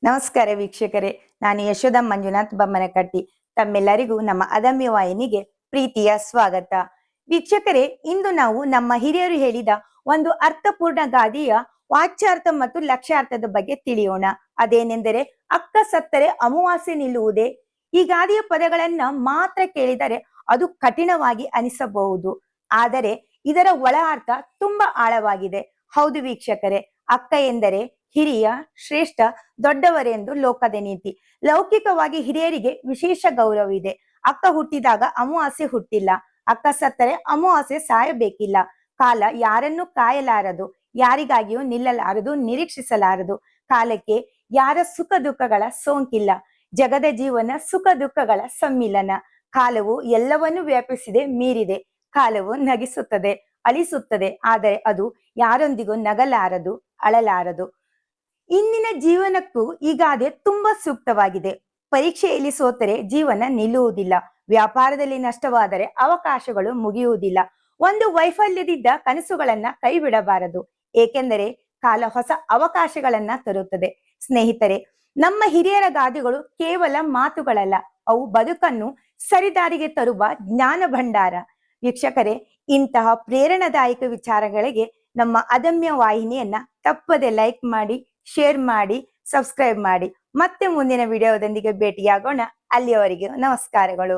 ನಮಸ್ಕಾರ ವೀಕ್ಷಕರೇ, ನಾನು ಯಶೋಧ ಮಂಜುನಾಥ್ ಬಮ್ಮನಕಟ್ಟಿ. ತಮ್ಮೆಲ್ಲರಿಗೂ ನಮ್ಮ ಅದಮ್ಯ ವಾಹಿನಿಗೆ ಪ್ರೀತಿಯ ಸ್ವಾಗತ. ವೀಕ್ಷಕರೇ, ಇಂದು ನಾವು ನಮ್ಮ ಹಿರಿಯರು ಹೇಳಿದ ಒಂದು ಅರ್ಥಪೂರ್ಣ ಗಾದೆಯ ವಾಚ್ಯಾರ್ಥ ಮತ್ತು ಲಕ್ಷ್ಯಾರ್ಥದ ಬಗ್ಗೆ ತಿಳಿಯೋಣ. ಅದೇನೆಂದರೆ, ಅಕ್ಕ ಸತ್ತರೆ ಅಮಾವಾಸ್ಯೆ ನಿಲ್ಲುವುದೇ. ಈ ಗಾದೆಯ ಪದಗಳನ್ನ ಮಾತ್ರ ಕೇಳಿದರೆ ಅದು ಕಠಿಣವಾಗಿ ಅನಿಸಬಹುದು, ಆದರೆ ಇದರ ಒಳ ಅರ್ಥ ತುಂಬಾ ಆಳವಾಗಿದೆ. ಹೌದು ವೀಕ್ಷಕರೇ, ಅಕ್ಕ ಎಂದರೆ ಹಿರಿಯ, ಶ್ರೇಷ್ಠ, ದೊಡ್ಡವರೆಂದು ಲೋಕದ ನೀತಿ. ಲೌಕಿಕವಾಗಿ ಹಿರಿಯರಿಗೆ ವಿಶೇಷ ಗೌರವ ಇದೆ. ಅಕ್ಕ ಹುಟ್ಟಿದಾಗ ಅಮಾವಾಸ್ಯೆ ಹುಟ್ಟಿಲ್ಲ, ಅಕ್ಕ ಸತ್ತರೆ ಅಮಾವಾಸ್ಯೆ ಸಾಯಬೇಕಿಲ್ಲ. ಕಾಲ ಯಾರನ್ನು ಕಾಯಲಾರದು, ಯಾರಿಗಾಗಿಯೂ ನಿಲ್ಲಲಾರದು, ನಿರೀಕ್ಷಿಸಲಾರದು. ಕಾಲಕ್ಕೆ ಯಾರ ಸುಖ ದುಃಖಗಳ ಸೋಂಕಿಲ್ಲ. ಜಗದ ಜೀವನ ಸುಖ ದುಃಖಗಳ ಸಮ್ಮಿಲನ. ಕಾಲವು ಎಲ್ಲವನ್ನೂ ವ್ಯಾಪಿಸಿದೆ, ಮೀರಿದೆ. ಕಾಲವು ನಗಿಸುತ್ತದೆ, ಅಳಿಸುತ್ತದೆ, ಆದರೆ ಅದು ಯಾರೊಂದಿಗೂ ನಗಲಾರದು, ಅಳಲಾರದು. ಇಂದಿನ ಜೀವನಕ್ಕೂ ಈ ಗಾದೆ ತುಂಬಾ ಸೂಕ್ತವಾಗಿದೆ. ಪರೀಕ್ಷೆಯಲ್ಲಿ ಸೋತರೆ ಜೀವನ ನಿಲ್ಲುವುದಿಲ್ಲ, ವ್ಯಾಪಾರದಲ್ಲಿ ನಷ್ಟವಾದರೆ ಅವಕಾಶಗಳು ಮುಗಿಯುವುದಿಲ್ಲ. ಒಂದು ವೈಫಲ್ಯದಿಂದ ಕನಸುಗಳನ್ನ ಕೈ ಬಿಡಬಾರದು, ಏಕೆಂದರೆ ಕಾಲ ಹೊಸ ಅವಕಾಶಗಳನ್ನ ತರುತ್ತದೆ. ಸ್ನೇಹಿತರೆ, ನಮ್ಮ ಹಿರಿಯರ ಗಾದೆಗಳು ಕೇವಲ ಮಾತುಗಳಲ್ಲ, ಅವು ಬದುಕನ್ನು ಸರಿದಾರಿಗೆ ತರುವ ಜ್ಞಾನ ಭಂಡಾರ. ವೀಕ್ಷಕರೇ, ಇಂತಹ ಪ್ರೇರಣಾದಾಯಕ ವಿಚಾರಗಳಿಗೆ ನಮ್ಮ ಅದಮ್ಯ ವಾಹಿನಿಯನ್ನ ತಪ್ಪದೆ ಲೈಕ್ ಮಾಡಿ, ಶೇರ್ ಮಾಡಿ, ಸಬ್ಸ್ಕ್ರೈಬ್ ಮಾಡಿ. ಮತ್ತೆ ಮುಂದಿನ ವಿಡಿಯೋದೊಂದಿಗೆ ಭೇಟಿಯಾಗೋಣ. ಅಲ್ಲಿಯವರೆಗೆ ನಮಸ್ಕಾರಗಳು.